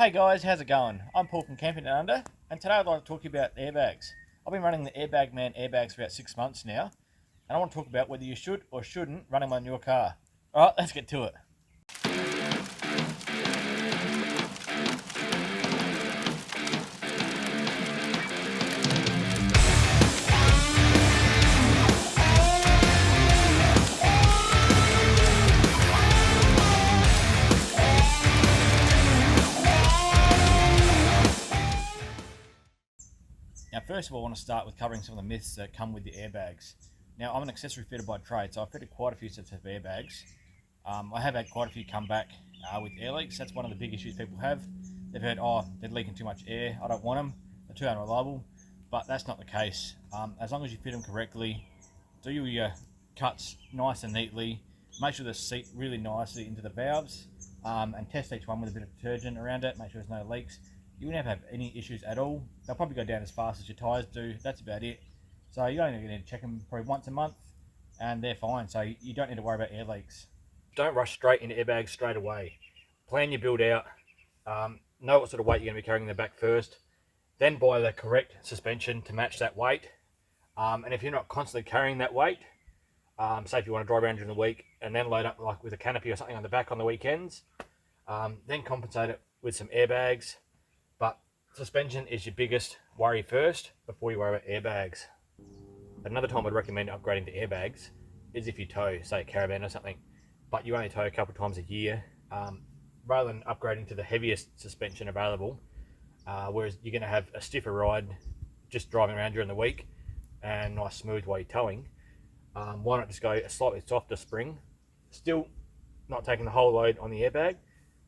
Hey guys, how's it going? I'm Paul from Camping Down Under, and today I'd like to talk to you about airbags. I've been running the Airbag Man airbags for about 6 months now, and I want to talk about whether you should or shouldn't run them on your car. Alright, let's get to it. Now, first of all, I want to start with covering some of the myths that come with the airbags. Now, I'm an accessory fitter by trade, so I've fitted quite a few sets of airbags. I have had quite a few come back with air leaks. That's one of the big issues people have. They've heard, oh, they're leaking too much air, I don't want them, they're too unreliable, but that's not the case. As long as you fit them correctly, do your cuts nice and neatly, make sure they seat really nicely into the valves, and test each one with a bit of detergent around it, make sure there's no leaks. You won't have any issues at all. They'll probably go down as fast as your tyres do. That's about it. So you only need to check them probably once a month and they're fine. So you don't need to worry about air leaks. Don't rush straight into airbags straight away. Plan your build out. Know what sort of weight you're going to be carrying in the back first. Then buy the correct suspension to match that weight. And if you're not constantly carrying that weight, say if you want to drive around during the week and then load up like with a canopy or something on the back on the weekends, then compensate it with some airbags. But suspension is your biggest worry first before you worry about airbags. Another time I'd recommend upgrading to airbags is if you tow, say a caravan or something, but you only tow a couple of times a year, rather than upgrading to the heaviest suspension available, whereas you're going to have a stiffer ride just driving around during the week and nice smooth while you're towing. Why not just go a slightly softer spring, still not taking the whole load on the airbag,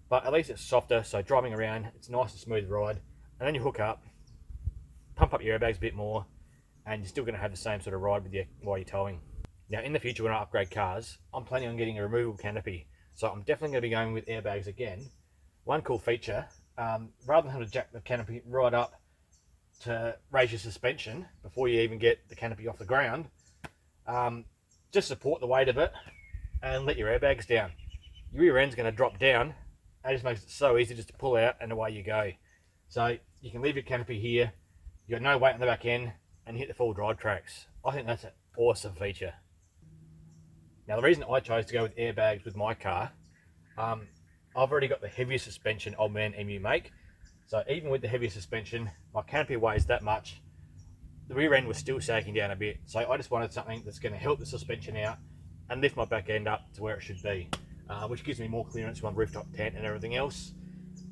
but at least it's softer, so driving around, it's a nice and smooth ride. And then you hook up, pump up your airbags a bit more, and you're still going to have the same sort of ride with you while you're towing. Now, in the future, when I upgrade cars, I'm planning on getting a removable canopy. So I'm definitely going to be going with airbags again. One cool feature, rather than having to jack the canopy right up to raise your suspension before you even get the canopy off the ground, just support the weight of it and let your airbags down. Your rear end's going to drop down. It just makes it so easy just to pull out and away you go. So you can leave your canopy here, you've got no weight on the back end, and hit the full drive tracks. I think that's an awesome feature. Now, the reason I chose to go with airbags with my car, I've already got the heaviest suspension Old Man Emu make. So even with the heavier suspension, my canopy weighs that much, the rear end was still sagging down a bit. So I just wanted something that's going to help the suspension out and lift my back end up to where it should be. Which gives me more clearance on rooftop tent and everything else.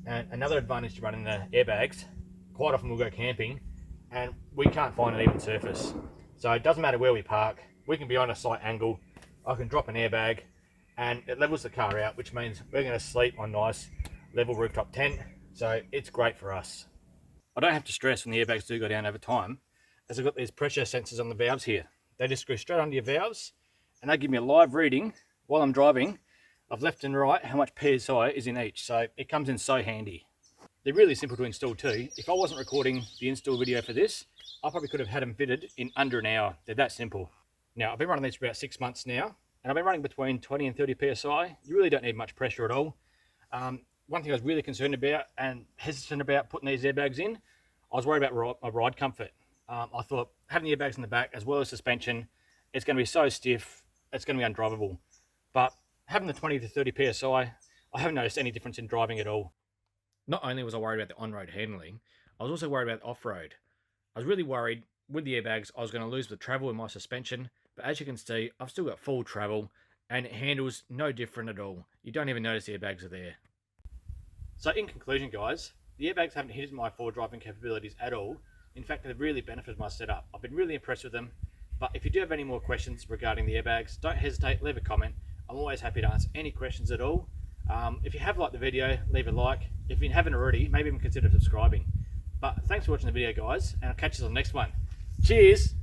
And another advantage to running the airbags, quite often we'll go camping and we can't find an even surface. So it doesn't matter where we park, we can be on a slight angle, I can drop an airbag and it levels the car out, which means we're going to sleep on nice level rooftop tent. So it's great for us. I don't have to stress when the airbags do go down over time, as I've got these pressure sensors on the valves here. They just screw straight onto your valves and they give me a live reading while I'm driving of left and right how much PSI is in each, so it comes in so handy. They're really simple to install too. If I wasn't recording the install video for this, I probably could have had them fitted in under an hour. They're that simple. Now, I've been running these for about 6 months now, and I've been running between 20 and 30 PSI. You really don't need much pressure at all. One thing I was really concerned about and hesitant about putting these airbags in, I was worried about my ride comfort. I thought having the airbags in the back as well as suspension, it's going to be so stiff, it's going to be undrivable. But having the 20 to 30 PSI, I haven't noticed any difference in driving at all. Not only was I worried about the on-road handling, I was also worried about off-road. I was really worried with the airbags I was going to lose the travel in my suspension, but as you can see, I've still got full travel and it handles no different at all. You don't even notice the airbags are there. So in conclusion guys, the airbags haven't hindered my forward driving capabilities at all. In fact, they've really benefited my setup. I've been really impressed with them, but if you do have any more questions regarding the airbags, don't hesitate, leave a comment. I'm always happy to answer any questions at all. If you have liked the video, leave a like. If you haven't already, maybe even consider subscribing. But thanks for watching the video guys, and I'll catch you on the next one. Cheers!